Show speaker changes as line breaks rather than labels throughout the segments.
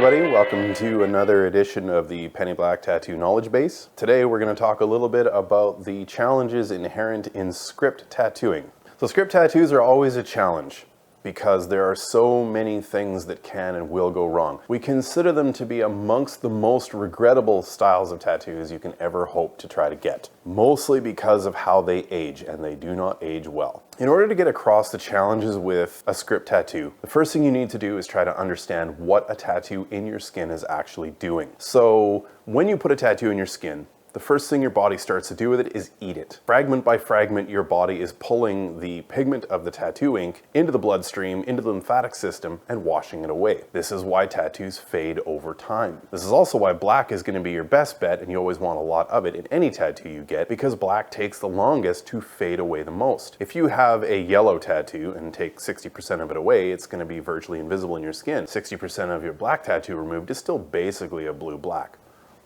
everybody, welcome to another edition of the PennyBlack Tattoo Knowledgebase. Today we're going to talk a little bit about the challenges inherent in script tattooing. So script tattoos are always a challenge because there are so many things that can and will go wrong. We consider them to be amongst the most regrettable styles of tattoos you can ever hope to try to get, mostly because of how they age, and they do not age well. In order to get across the challenges with a script tattoo, the first thing you need to do is try to understand what a tattoo in your skin is actually doing. So when you put a tattoo in your skin, the first thing your body starts to do with it is eat it. Fragment by fragment, your body is pulling the pigment of the tattoo ink into the bloodstream, into the lymphatic system, and washing it away. This is why tattoos fade over time. This is also why black is going to be your best bet, and you always want a lot of it in any tattoo you get, because black takes the longest to fade away the most. If you have a yellow tattoo and take 60% of it away, it's going to be virtually invisible in your skin. 60% of your black tattoo removed is still basically a blue-black.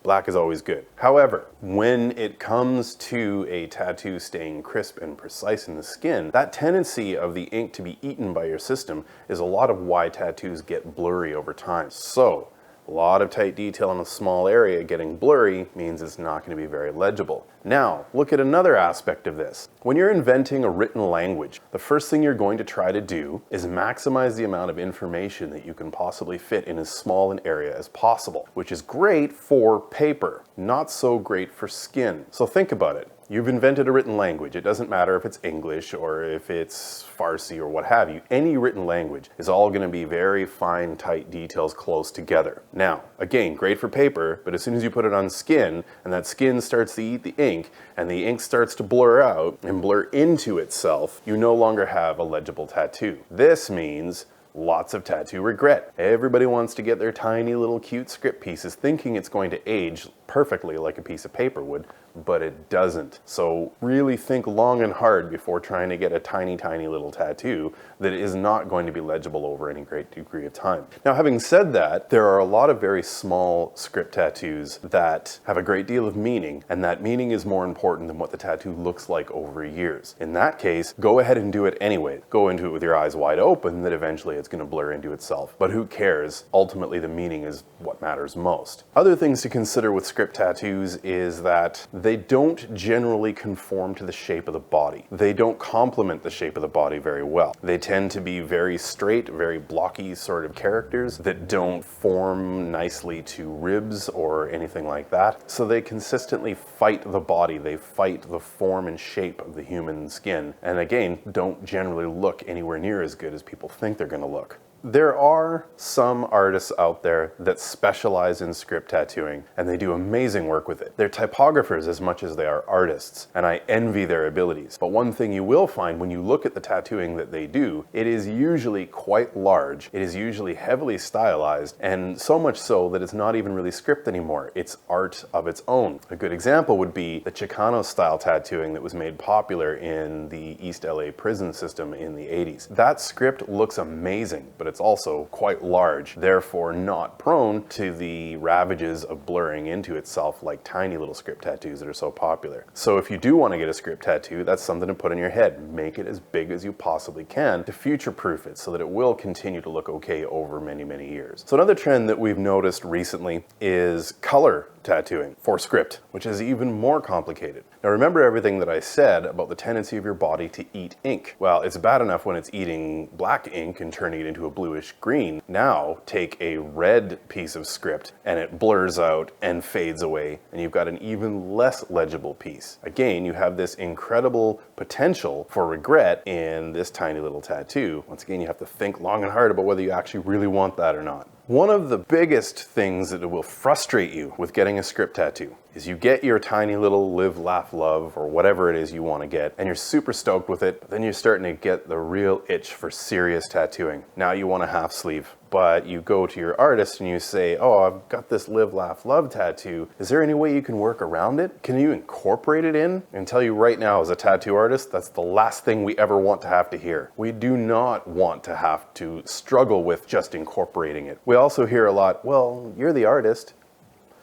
Black is always good. However, when it comes to a tattoo staying crisp and precise in the skin, that tendency of the ink to be eaten by your system is a lot of why tattoos get blurry over time. So, a lot of tight detail in a small area getting blurry means it's not going to be very legible. Now, look at another aspect of this. When you're inventing a written language, the first thing you're going to try to do is maximize the amount of information that you can possibly fit in as small an area as possible, which is great for paper, not so great for skin. So think about it. You've invented a written language. It doesn't matter if it's English or if it's Farsi or what have you. Any written language is all going to be very fine, tight details close together. Now, again, great for paper, but as soon as you put it on skin and that skin starts to eat the ink and the ink starts to blur out and blur into itself, you no longer have a legible tattoo. This means lots of tattoo regret. Everybody wants to get their tiny little cute script pieces thinking it's going to age perfectly like a piece of paper would, but it doesn't. So really think long and hard before trying to get a tiny, tiny little tattoo that is not going to be legible over any great degree of time. Now, having said that, there are a lot of very small script tattoos that have a great deal of meaning, and that meaning is more important than what the tattoo looks like over years. In that case, go ahead and do it anyway. Go into it with your eyes wide open that eventually it's going to blur into itself. But who cares? Ultimately, the meaning is what matters most. Other things to consider with script tattoos is that they don't generally conform to the shape of the body. They don't complement the shape of the body very well. They tend to be very straight, very blocky sort of characters that don't form nicely to ribs or anything like that. So they consistently fight the body. They fight the form and shape of the human skin. And again, don't generally look anywhere near as good as people think they're going to look. There are some artists out there that specialize in script tattooing, and they do amazing work with it. They're typographers as much as they are artists, and I envy their abilities. But one thing you will find when you look at the tattooing that they do, it is usually quite large, it is usually heavily stylized, and so much so that it's not even really script anymore. It's art of its own. A good example would be the Chicano style tattooing that was made popular in the East LA prison system in the 80s. That script looks amazing, but it's also quite large, therefore not prone to the ravages of blurring into itself like tiny little script tattoos that are so popular. So if you do want to get a script tattoo, that's something to put in your head. Make it as big as you possibly can to future-proof it so that it will continue to look okay over many, many years. So another trend that we've noticed recently is color tattooing for script, which is even more complicated. Now remember everything that I said about the tendency of your body to eat ink. Well, it's bad enough when it's eating black ink and turning it into a bluish green. Now take a red piece of script and it blurs out and fades away, and you've got an even less legible piece. Again, you have this incredible potential for regret in this tiny little tattoo. Once again, you have to think long and hard about whether you actually really want that or not. One of the biggest things that will frustrate you with getting a script tattoo is you get your tiny little live, laugh, love, or whatever it is you want to get, and you're super stoked with it, but then you're starting to get the real itch for serious tattooing. Now you want a half sleeve, but you go to your artist and you say, oh, I've got this live, laugh, love tattoo. Is there any way you can work around it? Can you incorporate it in? I can tell you right now, as a tattoo artist, that's the last thing we ever want to have to hear. We do not want to have to struggle with just incorporating it. We also hear a lot, well, you're the artist.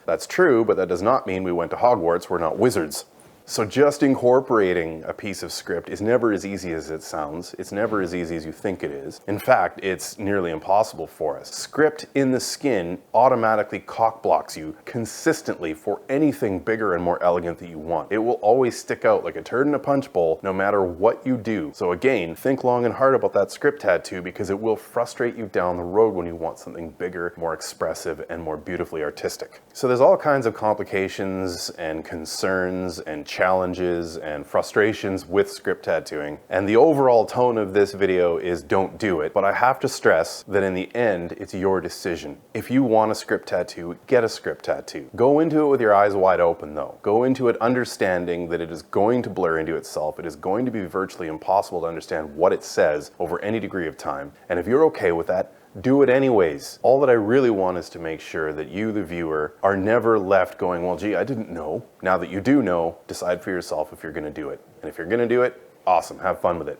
That's true, but that does not mean we went to Hogwarts. We're not wizards. So just incorporating a piece of script is never as easy as it sounds. It's never as easy as you think it is. In fact, it's nearly impossible for us. Script in the skin automatically cock blocks you consistently for anything bigger and more elegant that you want. It will always stick out like a turd in a punch bowl no matter what you do. So again, think long and hard about that script tattoo because it will frustrate you down the road when you want something bigger, more expressive, and more beautifully artistic. So there's all kinds of complications and concerns and challenges and frustrations with script tattooing. And the overall tone of this video is don't do it. But I have to stress that in the end, it's your decision. If you want a script tattoo, get a script tattoo. Go into it with your eyes wide open though. Go into it understanding that it is going to blur into itself. It is going to be virtually impossible to understand what it says over any degree of time. And if you're okay with that, do it anyways. All that I really want is to make sure that you, the viewer, are never left going, well, gee, I didn't know. Now that you do know, decide for yourself if you're gonna do it. And if you're gonna do it, awesome, have fun with it.